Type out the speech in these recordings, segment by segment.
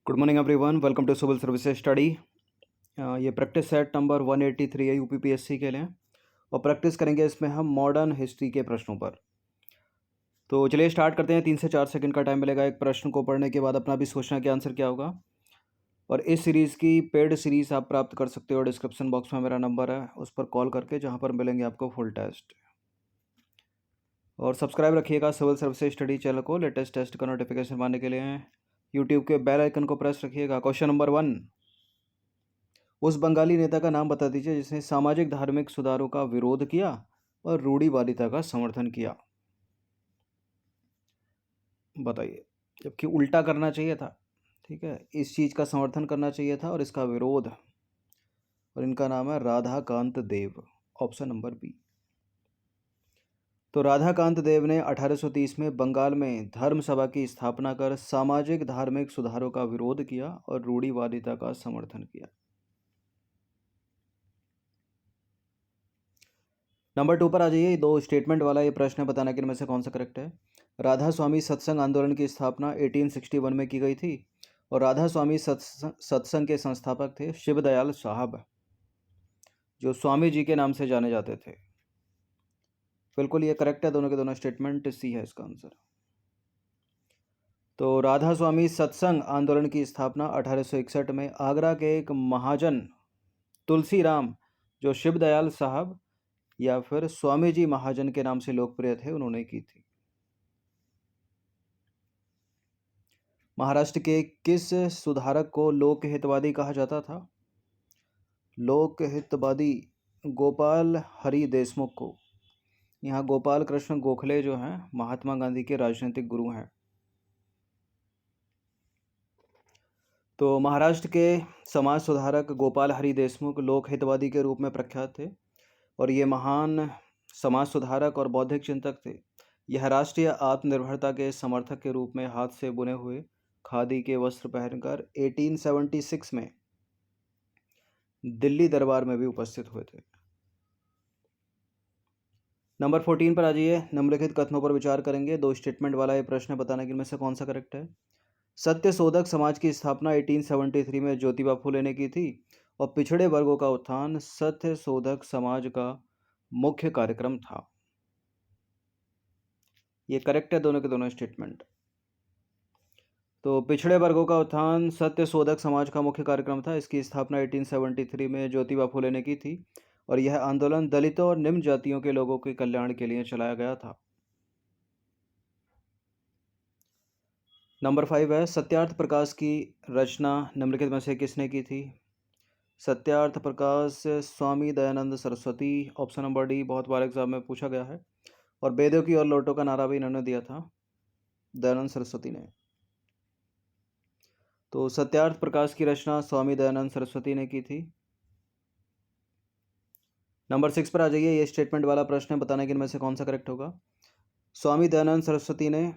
Good morning everyone, welcome to civil services study. ये practice set number 183 है UPPSC के लिए और प्रैक्टिस करेंगे इसमें हम मॉडर्न हिस्ट्री के प्रश्नों पर। तो चलिए स्टार्ट करते हैं। 3 से 4 सेकंड का टाइम मिलेगा एक प्रश्न को पढ़ने के बाद अपना भी सोचना कि आंसर क्या होगा। और इस सीरीज़ की पेड सीरीज़ आप प्राप्त कर सकते हो। डिस्क्रिप्शन बॉक्स में मेरा नंबर है, उस पर कॉल करके, जहाँ पर मिलेंगे आपको फुल टेस्ट। और सब्सक्राइब रखिएगा सिविल सर्विसेज स्टडी चैनल को लेटेस्ट टेस्ट का नोटिफिकेशन पाने के लिए। यूट्यूब के बेल आइकन को प्रेस रखिएगा। क्वेश्चन नंबर 1, उस बंगाली नेता का नाम बता दीजिए जिसने सामाजिक धार्मिक सुधारों का विरोध किया और रूढ़िवादिता का समर्थन किया। बताइए, जबकि उल्टा करना चाहिए था। ठीक है, इस चीज़ का समर्थन करना चाहिए था और इसका विरोध। और इनका नाम है राधाकांत देव, ऑप्शन नंबर बी। तो राधाकांत देव ने 1830 में बंगाल में धर्म सभा की स्थापना कर सामाजिक धार्मिक सुधारों का विरोध किया और रूढ़िवादिता का समर्थन किया। नंबर 2 पर आ जाइए। 2 स्टेटमेंट वाला ये प्रश्न है, बताना कि इनमें से कौन सा करेक्ट है। राधा स्वामी सत्संग आंदोलन की स्थापना 1861 में की गई थी और राधा स्वामी सत्संग के संस्थापक थे शिवदयाल साहब, जो स्वामी जी के नाम से जाने जाते थे। बिल्कुल ये करेक्ट है, दोनों के दोनों स्टेटमेंट। सी है इसका आंसर। तो राधा स्वामी सत्संग आंदोलन की स्थापना 1861 में आगरा के एक महाजन तुलसीराम, जो शिवदयाल साहब या फिर स्वामी जी महाजन के नाम से लोकप्रिय थे, उन्होंने की थी। महाराष्ट्र के किस सुधारक को लोकहितवादी कहा जाता था? लोकहितवादी गोपाल हरि देशमुख को। यहाँ गोपाल कृष्ण गोखले जो हैं महात्मा गांधी के राजनीतिक गुरु हैं। तो महाराष्ट्र के समाज सुधारक गोपाल हरि देशमुख लोकहितवादी के रूप में प्रख्यात थे और ये महान समाज सुधारक और बौद्धिक चिंतक थे। यह राष्ट्रीय आत्मनिर्भरता के समर्थक के रूप में हाथ से बुने हुए खादी के वस्त्र पहनकर 1876 में दिल्ली दरबार में भी उपस्थित हुए थे। नंबर 14 पर आ जाइए। निम्नलिखित कथनों पर विचार करेंगे। 2 स्टेटमेंट वाला ये प्रश्न है, बताना कि इनमें से कौन सा करेक्ट है। सत्य शोधक समाज की स्थापना 1873 में ज्योतिबा फुले ने की थी और पिछड़े वर्गों का उत्थान सत्य शोधक समाज का मुख्य कार्यक्रम था। ये करेक्ट है, दोनों के दोनों स्टेटमेंट। तो पिछड़े वर्गों का उत्थान सत्य शोधक समाज का मुख्य कार्यक्रम था। इसकी स्थापना 1873 में ज्योतिबा फुले ने की थी और यह आंदोलन दलितों और निम्न जातियों के लोगों के कल्याण के लिए चलाया गया था। नंबर 5 है, सत्यार्थ प्रकाश की रचना निम्नलिखित में से किसने की थी? Satyarth Prakash Swami Dayanand Saraswati, option number D. बहुत बार एग्जाम में पूछा गया है और वेदों की और लोटों का नारा भी इन्होंने दिया था, दयानंद सरस्वती ने। तो सत्यार्थ प्रकाश की रचना स्वामी दयानंद सरस्वती ने की थी। नंबर 6 पर आ जाइए। ये स्टेटमेंट वाला प्रश्न है, बताना कि इनमें से कौन सा करेक्ट होगा। स्वामी दयानंद सरस्वती ने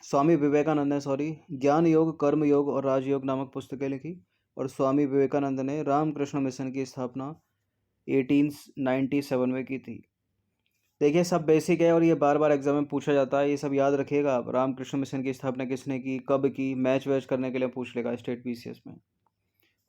स्वामी विवेकानंद ने ज्ञान योग, कर्म योग और राजयोग नामक पुस्तकें लिखी और स्वामी विवेकानंद ने रामकृष्ण मिशन की स्थापना 1897 में की थी। देखिए, सब बेसिक है और ये बार बार एग्जाम में पूछा जाता है, ये सब याद रखिएगा आप। रामकृष्ण मिशन की स्थापना किसने की, कब की, मैच वैच करने के लिए पूछ लेगा स्टेट पीसीएस में।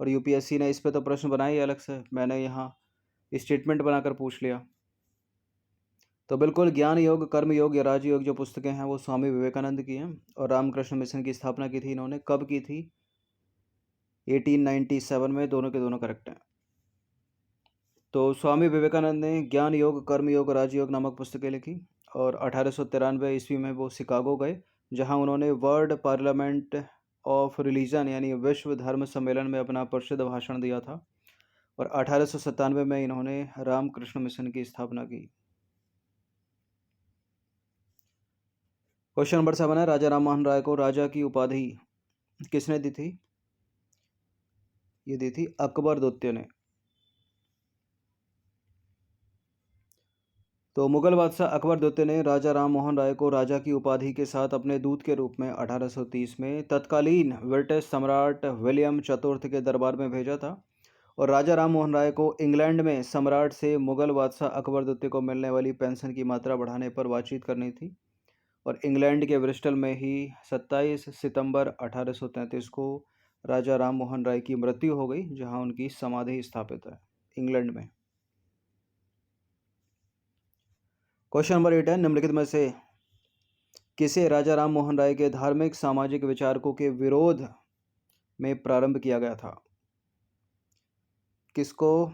और यूपीएससी ने इस पे तो प्रश्न बनाए अलग से, मैंने यहाँ स्टेटमेंट बनाकर पूछ लिया। तो बिल्कुल ज्ञान योग, कर्म योग या राजयोग जो पुस्तकें हैं वो स्वामी विवेकानंद की हैं और रामकृष्ण मिशन की स्थापना की थी इन्होंने। कब की थी? 1897 में। दोनों के दोनों करेक्ट हैं। तो स्वामी विवेकानंद ने ज्ञान योग, कर्म योग, राजयोग नामक पुस्तकें लिखी और 1893 ईस्वी में वो शिकागो गए, जहां उन्होंने वर्ल्ड पार्लियामेंट ऑफ रिलीजन यानी विश्व धर्म सम्मेलन में अपना प्रसिद्ध भाषण दिया था और 1897 में इन्होंने रामकृष्ण मिशन की स्थापना की। क्वेश्चन नंबर 7 है, राजा राममोहन राय को राजा की उपाधि किसने दी थी? ये दी थी अकबर द्वितीय ने। तो मुगल बादशाह अकबर द्वितीय ने राजा राममोहन राय को राजा की उपाधि के साथ अपने दूत के रूप में 1830 में तत्कालीन ब्रिटिश सम्राट विलियम चतुर्थ के दरबार में भेजा था और राजा राममोहन राय को इंग्लैंड में सम्राट से मुगल बादशाह अकबर द्वितीय को मिलने वाली पेंशन की मात्रा बढ़ाने पर बातचीत करनी थी और इंग्लैंड के ब्रिस्टल में ही 27 सितंबर 1833 को राजा राम मोहन राय की मृत्यु हो गई, जहां उनकी समाधि स्थापित है इंग्लैंड में। क्वेश्चन नंबर 8 है, निम्नलिखित में से किसे राजा राम मोहन राय के धार्मिक सामाजिक विचारकों के विरोध में प्रारंभ किया गया था? किसको?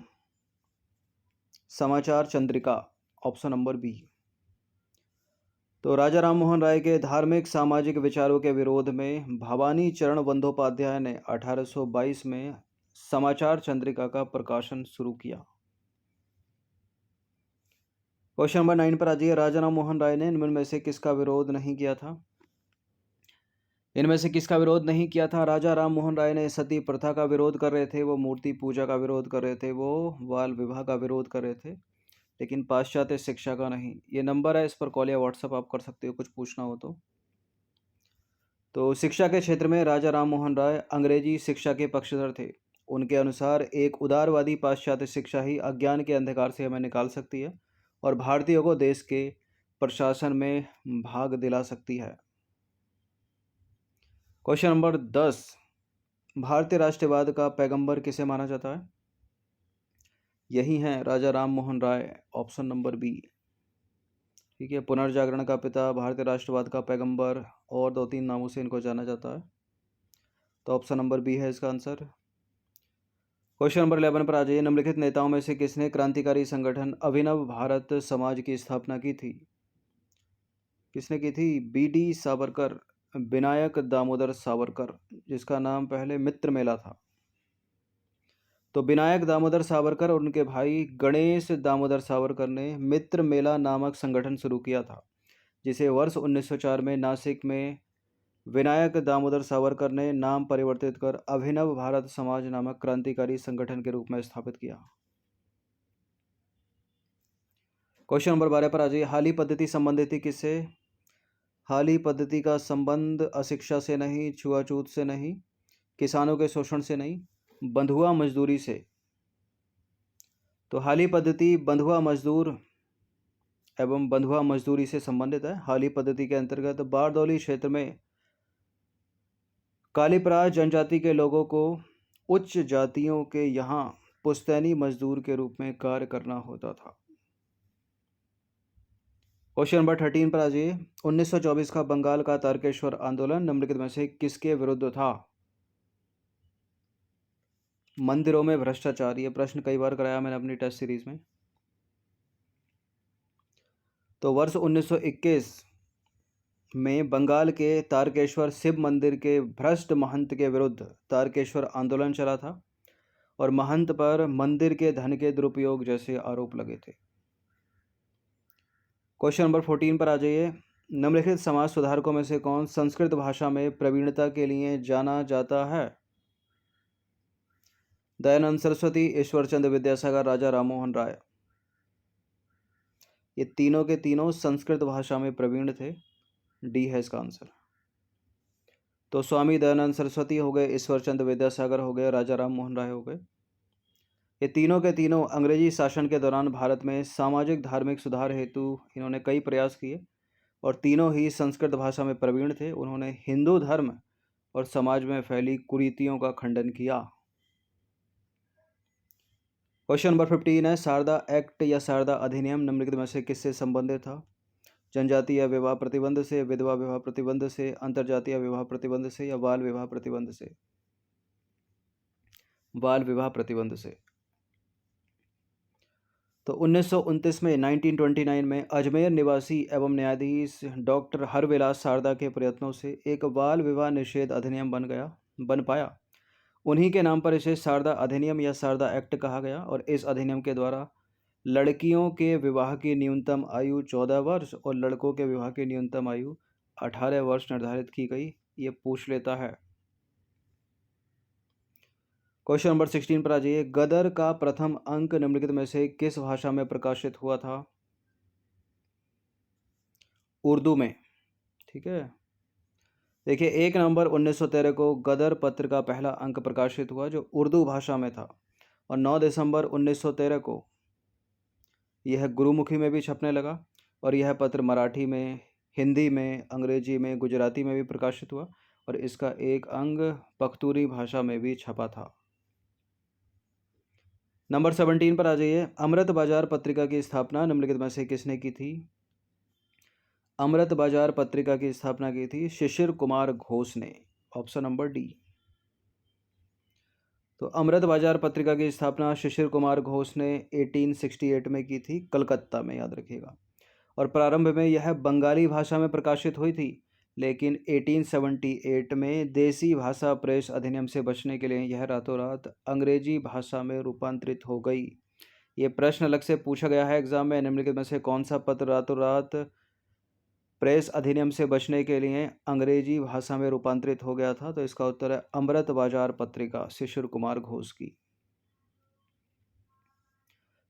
समाचार चंद्रिका, ऑप्शन नंबर बी। तो राजा राम मोहन राय के धार्मिक सामाजिक विचारों के विरोध में भवानी चरण बंदोपाध्याय ने 1822 में समाचार चंद्रिका का प्रकाशन शुरू किया। क्वेश्चन नंबर 9 पर आ जाइए, राजा राम मोहन राय ने इनमें से किसका विरोध नहीं किया था? इनमें से किसका विरोध नहीं किया था? राजा राम मोहन राय ने सती प्रथा का विरोध कर रहे थे, वो मूर्ति पूजा का विरोध कर रहे थे, वो बाल विवाह का विरोध कर रहे थे, लेकिन पाश्चात्य शिक्षा का नहीं। ये नंबर है, इस पर कॉल या व्हाट्सएप आप कर सकते हो कुछ पूछना हो तो शिक्षा के क्षेत्र में राजा राम मोहन राय अंग्रेजी शिक्षा के पक्षधर थे। उनके अनुसार एक उदारवादी पाश्चात्य शिक्षा ही अज्ञान के अंधकार से हमें निकाल सकती है और भारतीयों को देश के प्रशासन में भाग दिला सकती है। क्वेश्चन नंबर 10, भारतीय राष्ट्रवाद का पैगंबर किसे माना जाता है? यही है राजा Ram Mohan Roy, option number B. ठीक है, पुनर्जागरण का पिता, भारतीय राष्ट्रवाद का पैगंबर और 2-3 नामों से इनको जाना जाता है, तो ऑप्शन नंबर बी है इसका आंसर। क्वेश्चन नंबर 11 पर आ जाइए, निम्नलिखित नेताओं में से किसने क्रांतिकारी संगठन अभिनव भारत समाज की स्थापना की थी? किसने की थी? बी.डी. सावरकर, विनायक दामोदर सावरकर, जिसका नाम पहले मित्र मेला था। तो विनायक दामोदर सावरकर और उनके भाई गणेश दामोदर सावरकर ने मित्र मेला नामक संगठन शुरू किया था, जिसे वर्ष 1904 में नासिक में विनायक दामोदर सावरकर ने नाम परिवर्तित कर अभिनव भारत समाज नामक क्रांतिकारी संगठन के रूप में स्थापित किया। क्वेश्चन नंबर 12 पर आ जाइए, हाली पद्धति संबंधित थी किससे? हाली पद्धति का संबंध अशिक्षा से नहीं, छुआछूत से नहीं, किसानों के शोषण से नहीं, बंधुआ मजदूरी से। तो हाली पद्धति बंधुआ मजदूर एवं बंधुआ मजदूरी से संबंधित है। हाली पद्धति के अंतर्गत बारदौली क्षेत्र में कालीपराज जनजाति के लोगों को उच्च जातियों के यहाँ पुश्तैनी मजदूर के रूप में कार्य करना होता था। क्वेश्चन नंबर 13 पर आ जाइए, 1924 का बंगाल का तारकेश्वर आंदोलन निम्नलिखित में से किसके विरुद्ध था? मंदिरों में भ्रष्टाचार, ये प्रश्न कई बार कराया मैंने अपनी टेस्ट सीरीज में। तो वर्ष 1921 में बंगाल के तारकेश्वर शिव मंदिर के भ्रष्ट महंत के विरुद्ध तारकेश्वर आंदोलन चला था और महंत पर मंदिर के धन के दुरुपयोग जैसे आरोप लगे थे। क्वेश्चन नंबर 14 पर आ जाइए, निम्नलिखित समाज सुधारकों में से कौन संस्कृत भाषा में प्रवीणता के लिए जाना जाता है? दयानंद सरस्वती, ईश्वरचंद्र विद्यासागर, राजा राम मोहन राय। ये तीनों के तीनों संस्कृत भाषा में प्रवीण थे, डी है इसका आंसर। तो स्वामी दयानंद सरस्वती हो गए, ईश्वरचंद्र विद्यासागर हो गए, राजा राम मोहन राय हो गए। ये तीनों के तीनों अंग्रेजी शासन के दौरान भारत में सामाजिक धार्मिक सुधार हेतु इन्होंने कई प्रयास किए और तीनों ही संस्कृत भाषा में प्रवीण थे। उन्होंने हिंदू धर्म और समाज में फैली कुरीतियों का खंडन किया। क्वेश्चन नंबर 15 है, शारदा एक्ट या शारदा अधिनियम निम्नलिखित में से किससे संबंधित था? जनजातीय विवाह प्रतिबंध से, विधवा विवाह प्रतिबंध से, अंतरजातीय विवाह प्रतिबंध से या बाल विवाह प्रतिबंध से? बाल विवाह प्रतिबंध से। तो 1929 में 1929 में अजमेर निवासी एवं न्यायाधीश डॉक्टर हरविलास शारदा के प्रयत्नों से एक बाल विवाह निषेध अधिनियम बन पाया। उन्हीं के नाम पर इसे शारदा अधिनियम या शारदा एक्ट कहा गया और इस अधिनियम के द्वारा लड़कियों के विवाह की न्यूनतम आयु 14 वर्ष और लड़कों के विवाह की न्यूनतम आयु 18 वर्ष निर्धारित की गई। ये पूछ लेता है। क्वेश्चन नंबर 16 पर आ जाइए, गदर का प्रथम अंक निम्नलिखित में से किस भाषा में प्रकाशित हुआ था? उर्दू में। ठीक है, देखिए 1 नवंबर 1913 को गदर पत्र का पहला अंक प्रकाशित हुआ जो उर्दू भाषा में था और 9 दिसंबर 1913 को यह गुरुमुखी में भी छपने लगा और यह पत्र मराठी में, हिंदी में, अंग्रेजी में, गुजराती में भी प्रकाशित हुआ और इसका एक अंग पख्तूरी भाषा में भी छपा था। नंबर 17 पर आ जाइए। अमृत बाजार पत्रिका की स्थापना निम्नलिखित में से किसने की थी? अमृत बाजार पत्रिका की स्थापना की थी शिशिर कुमार घोष ने। Option number D. तो अमृत बाजार पत्रिका की स्थापना शिशिर कुमार घोष ने 1868 में की थी, कलकत्ता में, याद रखिएगा। और प्रारंभ में यह बंगाली भाषा में प्रकाशित हुई थी, लेकिन 1878 में देसी भाषा प्रेस अधिनियम से बचने के लिए यह रातों रात अंग्रेजी भाषा में रूपांतरित हो गई। ये प्रश्न अलग से पूछा गया है एग्जाम में, निम्नलिखित में से कौन सा पत्र रातों रात प्रेस अधिनियम से बचने के लिए अंग्रेजी भाषा में रूपांतरित हो गया था? तो इसका उत्तर है अमृत बाजार पत्रिका, शिशिर कुमार घोष की।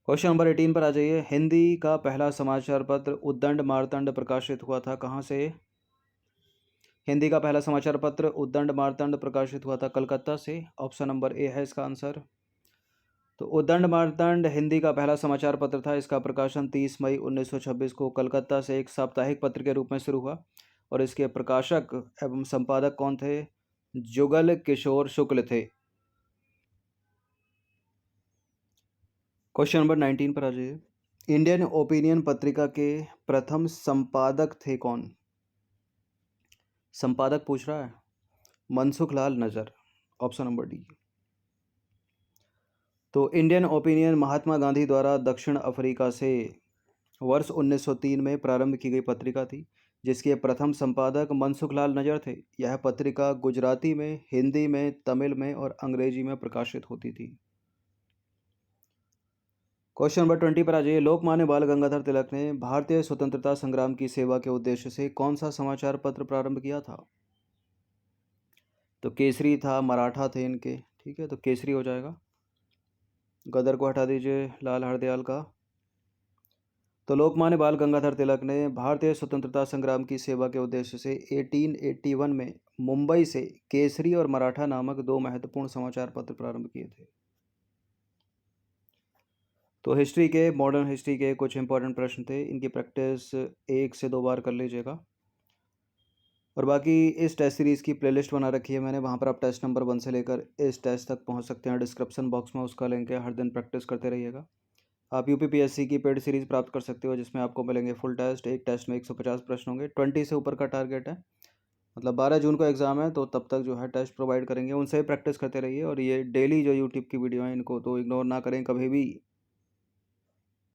क्वेश्चन नंबर 18 पर आ जाइए। हिंदी का पहला समाचार पत्र उद्दंड मार्तंड प्रकाशित हुआ था कहाँ से? हिंदी का पहला समाचार पत्र उद्दंड मार्तंड प्रकाशित हुआ था कलकत्ता से। ऑप्शन नंबर ए है इसका आंसर। तो उद्दंड मार्तंड हिंदी का पहला समाचार पत्र था। इसका प्रकाशन 30 मई 1926 को कलकत्ता से एक साप्ताहिक पत्र के रूप में शुरू हुआ और इसके प्रकाशक एवं संपादक कौन थे? जुगल किशोर शुक्ल थे। क्वेश्चन नंबर 19 पर आ जाइए। इंडियन ओपिनियन पत्रिका के प्रथम संपादक थे कौन? संपादक पूछ रहा है, मनसुख लाल नजर। Option number D. तो इंडियन ओपिनियन महात्मा गांधी द्वारा दक्षिण अफ्रीका से वर्ष 1903 में प्रारंभ की गई पत्रिका थी, जिसके प्रथम संपादक मनसुख लाल नजर थे। यह पत्रिका गुजराती में, हिंदी में, तमिल में और अंग्रेजी में प्रकाशित होती थी। क्वेश्चन नंबर 20 पर आ जाइए। लोकमान्य बाल गंगाधर तिलक ने भारतीय स्वतंत्रता संग्राम की सेवा के उद्देश्य से कौन सा समाचार पत्र प्रारंभ किया था? तो केसरी था, मराठा थे इनके, ठीक है, तो केसरी हो जाएगा। गदर को हटा दीजिए, लाल हरदयाल का। तो लोकमान्य बाल गंगाधर तिलक ने भारतीय स्वतंत्रता संग्राम की सेवा के उद्देश्य से 1881 में मुंबई से केसरी और मराठा नामक दो महत्वपूर्ण समाचार पत्र प्रारंभ किए थे। तो हिस्ट्री के, मॉडर्न हिस्ट्री के कुछ इंपॉर्टेंट प्रश्न थे, इनकी प्रैक्टिस 1 से 2 बार कर लीजिएगा। और बाकी इस टेस्ट सीरीज़ की प्लेलिस्ट बना रखी है मैंने, वहाँ पर आप टेस्ट नंबर 1 से लेकर इस टेस्ट तक पहुँच सकते हैं। डिस्क्रिप्शन बॉक्स में उसका लिंक है, हर दिन प्रैक्टिस करते रहिएगा। आप यूपीपीएससी की पेड सीरीज़ प्राप्त कर सकते हो, जिसमें आपको मिलेंगे फुल टेस्ट। एक टेस्ट में 150 प्रश्न होंगे, 20 से ऊपर का टारगेट है। मतलब 12 जून को एग्ज़ाम है, तो तब तक जो है टेस्ट प्रोवाइड करेंगे, उनसे ही प्रैक्टिस करते रहिए। और ये डेली जो यूट्यूब की वीडियो है, इनको तो इग्नोर ना करें कभी भी।